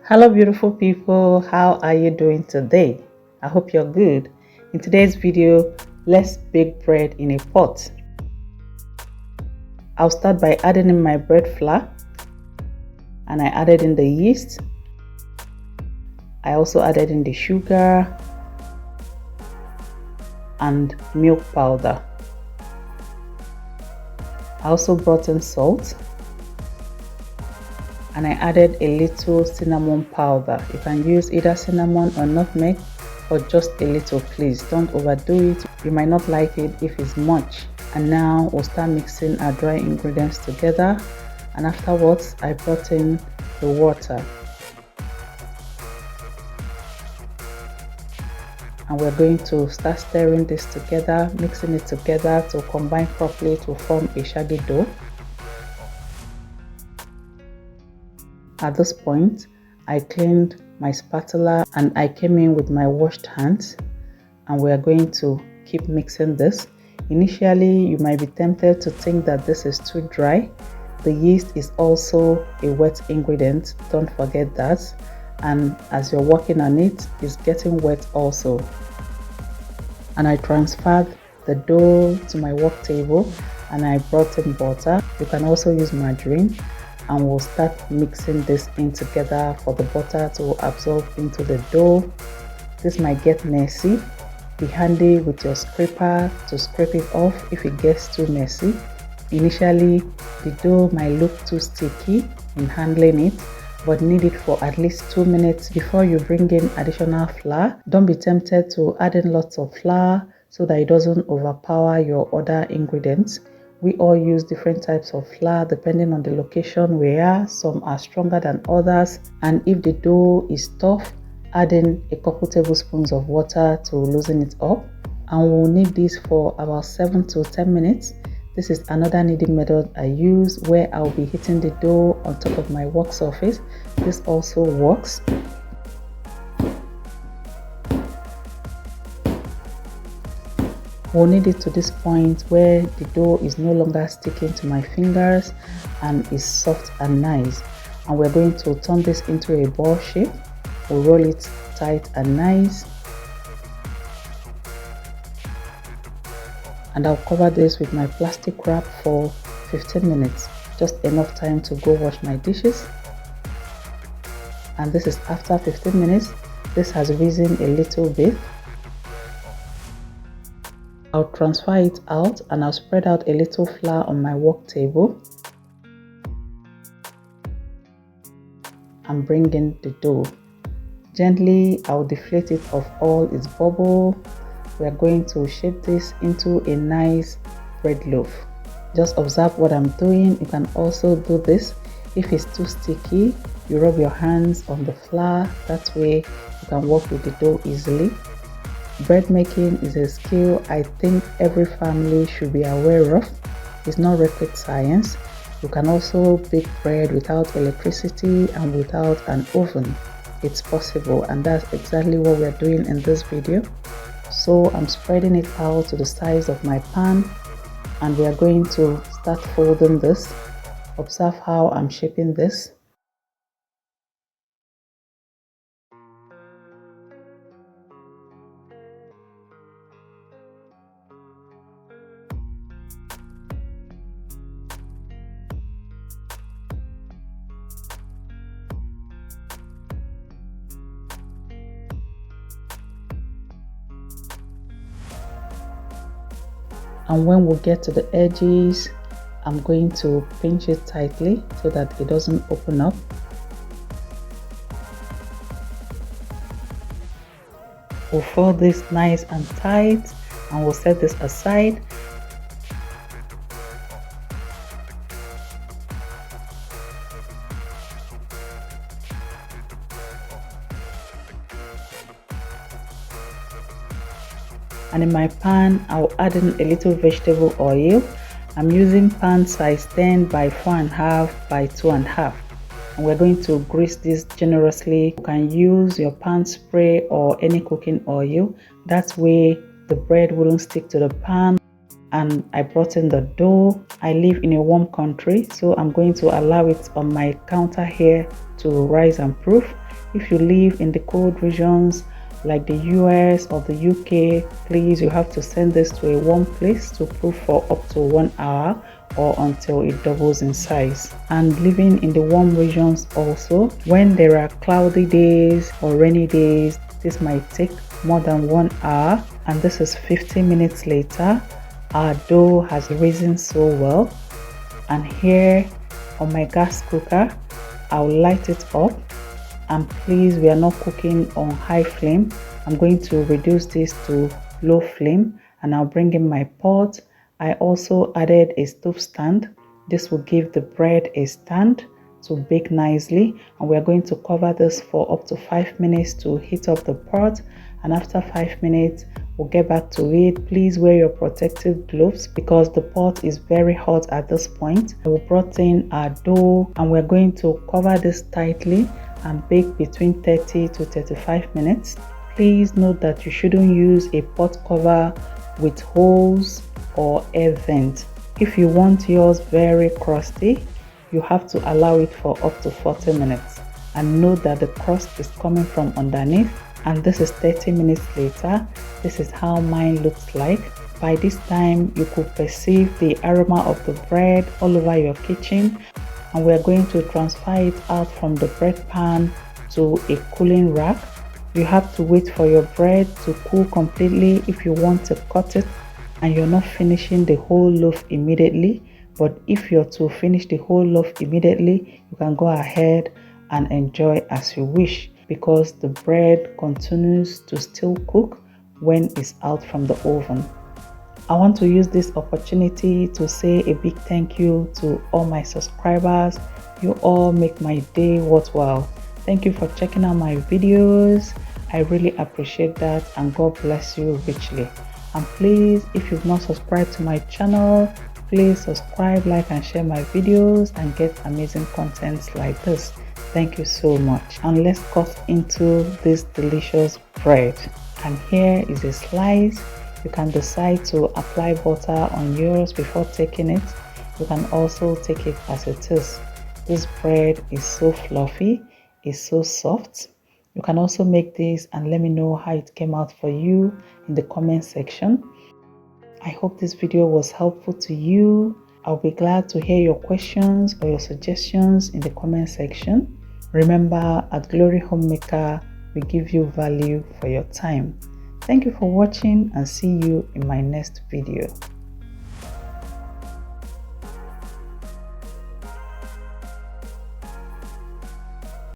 Hello beautiful people, how are you doing today? I hope you're good. In today's video, let's bake bread in a pot. I'll start by adding in my bread flour, and I added in the yeast. I also added in the sugar and milk powder. I also brought in salt, and I added a little cinnamon powder. You can use either cinnamon or nutmeg, or just a little, please. Don't overdo it. You might not like it if it's much. And now we'll start mixing our dry ingredients together, and afterwards I brought in the water. And we're going to start stirring this together, mixing it together to combine properly to form a shaggy dough. At this point, I cleaned my spatula and I came in with my washed hands, and we are going to keep mixing this. Initially, you might be tempted to think that this is too dry. The yeast is also a wet ingredient, don't forget that. And as you're working on it, it's getting wet also. And I transferred the dough to my work table, and I brought in butter. You can also use margarine. And we'll start mixing this in together for the butter to absorb into the dough. This might get messy. Be handy with your scraper to scrape it off if it gets too messy. Initially, the dough might look too sticky in handling it, but knead it for at least 2 minutes before you bring in additional flour. Don't be tempted to add in lots of flour so that it doesn't overpower your other ingredients. We all use different types of flour depending on the location we are. Some are stronger than others, and if the dough is tough, add in a couple tablespoons of water to loosen it up. And we'll knead this for about 7 to 10 minutes. This is another kneading method I use, where I'll be hitting the dough on top of my work surface. This also works. We'll knead it to this point where the dough is no longer sticking to my fingers and is soft and nice. And we're going to turn this into a ball shape. We'll roll it tight and nice. And I'll cover this with my plastic wrap for 15 minutes. Just enough time to go wash my dishes. And this is after 15 minutes. This has risen a little bit. I'll transfer it out, and I'll spread out a little flour on my work table and bring in the dough. Gently, I'll deflate it of all its bubble. We are going to shape this into a nice bread loaf. Just observe what I'm doing. You can also do this. If it's too sticky, you rub your hands on the flour. That way you can work with the dough easily. Bread making is a skill I think every family should be aware of. It's not rocket science. You can also bake bread without electricity and without an oven. It's possible, and that's exactly what we're doing in this video. So I'm spreading it out to the size of my pan, and we are going to start folding this. Observe how I'm shaping this. And when we get to the edges, I'm going to pinch it tightly so that it doesn't open up. We'll fold this nice and tight, and we'll set this aside. And in my pan, I'll add in a little vegetable oil. I'm using pan size 10 by 4.5 by 2.5. And we're going to grease this generously. You can use your pan spray or any cooking oil. That way the bread wouldn't stick to the pan. And I brought in the dough. I live in a warm country, so I'm going to allow it on my counter here to rise and proof. If you live in the cold regions like the US or the UK, please, you have to send this to a warm place to proof for up to 1 hour or until it doubles in size. And living in the warm regions also, when there are cloudy days or rainy days, this might take more than 1 hour, and this is 15 minutes later. Our dough has risen so well. And here on my gas cooker, I'll light it up. And please, we are not cooking on high flame. I'm going to reduce this to low flame, and I'll bring in my pot. I also added a stove stand. This will give the bread a stand to bake nicely, and we're going to cover this for up to 5 minutes to heat up the pot. And after 5 minutes, we'll get back to it. Please wear your protective gloves because the pot is very hot at this point. We brought in our dough, and we're going to cover this tightly and bake between 30 to 35 minutes. Please note that you shouldn't use a pot cover with holes or air vent. If you want yours very crusty, you have to allow it for up to 40 minutes. And note that the crust is coming from underneath, and this is 30 minutes later. This is how mine looks like. By this time, you could perceive the aroma of the bread all over your kitchen. And we are going to transfer it out from the bread pan to a cooling rack. You have to wait for your bread to cool completely if you want to cut it, and you're not finishing the whole loaf immediately. But if you're to finish the whole loaf immediately, you can go ahead and enjoy as you wish, because the bread continues to still cook when it's out from the oven. I want to use this opportunity to say a big thank you to all my subscribers. You all make my day worthwhile. Thank you for checking out my videos. I really appreciate that, and God bless you richly. And please, if you've not subscribed to my channel, please subscribe, like, and share my videos and get amazing contents like this. Thank you so much. And let's cut into this delicious bread. And here is a slice. You can decide to apply butter on yours before taking it. You can also take it as it is. This bread is so fluffy, it's so soft. You can also make this and let me know how it came out for you in the comment section. I hope this video was helpful to you. I'll be glad to hear your questions or your suggestions in the comment section. Remember, at Glory Homemaker, we give you value for your time. Thank you for watching, and see you in my next video.